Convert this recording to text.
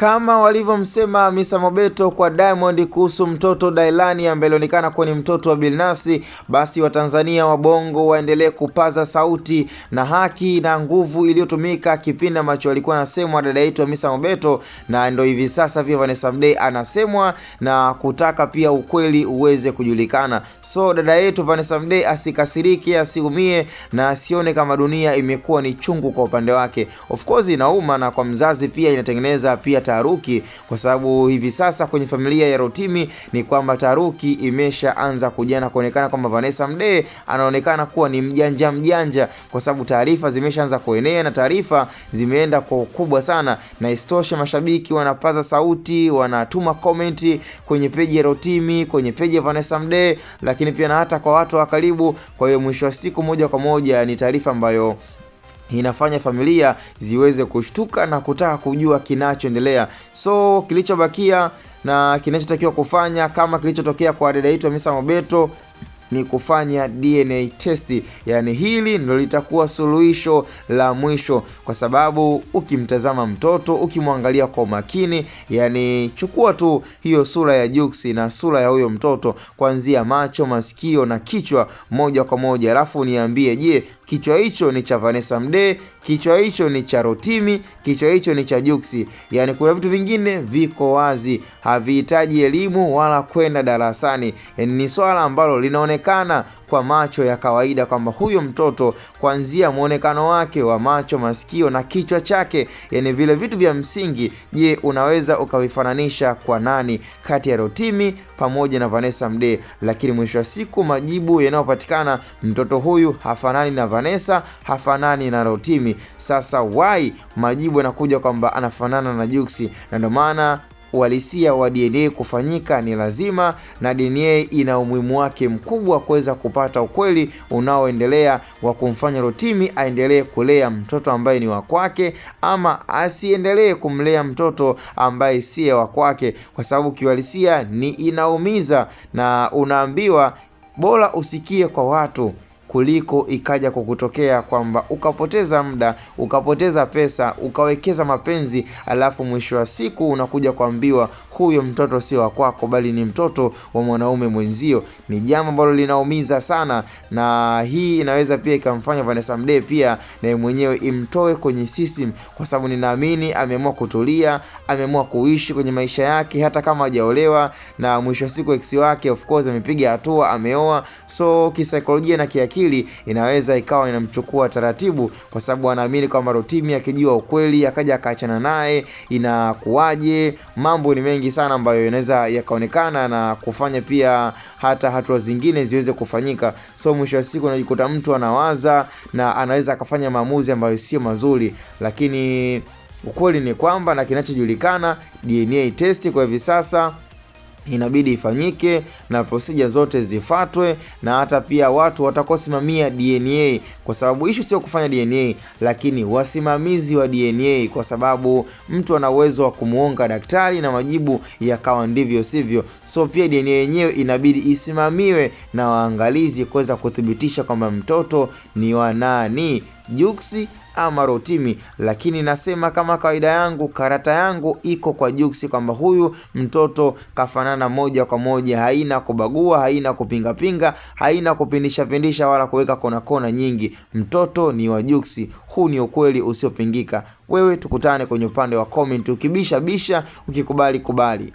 Kama walivyomsema Hamisa Mobeto kwa Diamond kuhusu mtoto Dailani ambaye alionekana kuwa ni mtoto wa Bilnasi, basi Watanzania wa Bongo waendelee kupaza sauti na haki na nguvu iliyotumika kipindi ambacho alikuwa anasemwa dada yetu Hamisa Mobeto, na ndio hivi sasa pia Vanessa Mdee anasemwa na kutaka pia ukweli uweze kujulikana. So dada yetu Vanessa Mdee asikasirike, asiumie na asione kama dunia imekuwa ni chungu kwa upande wake. Of course inauma, na kwa mzazi pia inatengeneza pia taharuki, kwa sababu hivi sasa kwenye familia ya Rotimi ni kwamba taharuki imeshaanza kujana kuonekana kwamba Vanessa Mdee anaonekana kuwa ni mjanja, kwa sababu taarifa zimeshaanza kuenea na taarifa zimeenda kwa ukubwa sana, na istoshe mashabiki wanapaza sauti, wanatuma comment kwenye peji ya Rotimi, kwenye peji ya Vanessa Mdee, lakini pia na hata kwa watu wa karibu. Kwa hiyo mwisho wa siku moja kwa moja ni taarifa ambayo inafanya familia ziweze kushtuka na kutaka kujua kinachoendelea. So kilichobakia na kinachotakiwa kufanya kama kilichotokea kwa dada yetu Hamisa Mobeto ni kufanya DNA test. Yani hili ndio litakuwa suluhisho la mwisho, kwa sababu ukimtazama mtoto, ukimwangalia kwa makini, yani chukua tu hiyo sura ya Jux na sura ya huyo mtoto, kuanzia macho, masikio na kichwa moja kwa moja, alafu niambie, je, kichwa hicho ni cha Vanessa Mdee, kichwa hicho ni cha Rotimi, kichwa hicho ni cha Jux? Yani kuna vitu vingine viko wazi, havihitaji elimu wala kwenda darasani. Yani ni swala ambalo linaonekana kwa macho ya kawaida kwamba huyo mtoto kuanzia muonekano wake wa macho, masikio na kichwa chake, yani vile vitu vya msingi, je, unaweza ukavifananisha kwa nani kati ya Rotimi pamoja na Vanessa Mdee? Lakini mwisho wa siku majibu yanayopatikana, mtoto huyu hafanani na Vanessa, hafanani na Rotimi. Sasa why majibu yanakuja kwamba anafanana na Jux? Na ndio maana uhalisia wa DNA kufanyika ni lazima, na DNA ina umuhimu wake mkubwa kuweza kupata ukweli unaoendelea wa kumfanya Rotimi aendelee kulea mtoto ambaye ni wa kwake, ama asiendelee kumlea mtoto ambaye si wa kwake, kwa sababu kiuhalisia ni inaumiza, na unaambiwa bora usikie kwa watu kuliko ikaja kukutokea kwamba ukapoteza muda, ukapoteza pesa, ukawekeza mapenzi, alafu mwisho wa siku unakuja kuambiwa huyo mtoto sio wa kwako bali ni mtoto wa mwanaume mwenzio. Ni jambo ambalo linaumiza sana, na hii inaweza pia ikamfanya Vanessa Mdee pia na mwenyewe imtoe kwenye system, kwa sababu ninaamini ameamua kutulia, ameamua kuishi kwenye maisha yake hata kama hajaolewa, na mwisho wa siku ex wake of course amepiga hatua, ameoa. So kisaikolojia na kiakili inaweza ikawa inamchukua taratibu, kwa sababu anaamini kwamba Rotimi akijua ukweli akaja akaachana naye inakuaje. Mambo ni mengi sana ambayo inaweza yakaonekana na kufanya pia hata hatua zingine ziweze kufanyika. So mwisho wa siku unajikuta mtu anawaza na anaweza akafanya maamuzi ambayo sio mazuri, lakini ukweli ni kwamba na kinachojulikana, DNA test kwa hivi sasa inabidi ifanyike na procedure zote zifuatwe, na hata pia watu watakosimamia DNA, kwa sababu issue sio kufanya DNA lakini wasimamizi wa DNA, kwa sababu mtu ana uwezo wa kumuonga daktari na majibu yakawa ndivyo sivyo. So pia DNA yenyewe inabidi isimamiwe na waangalizi kuweza kuthibitisha kwamba mtoto ni wa nani, Jux ama Rotimi. Lakini nasema kama kawaida yangu, karata yangu iko kwa Jux, kwamba huyu mtoto kafanana moja kwa moja, haina kubagua, haina kupinga, haina kupindisha wala kuweka kona nyingi. Mtoto ni wa Jux. Huu ni ukweli usiopingika. Wewe tukutane kwenye upande wa comment, ukibisha ukikubali kubali.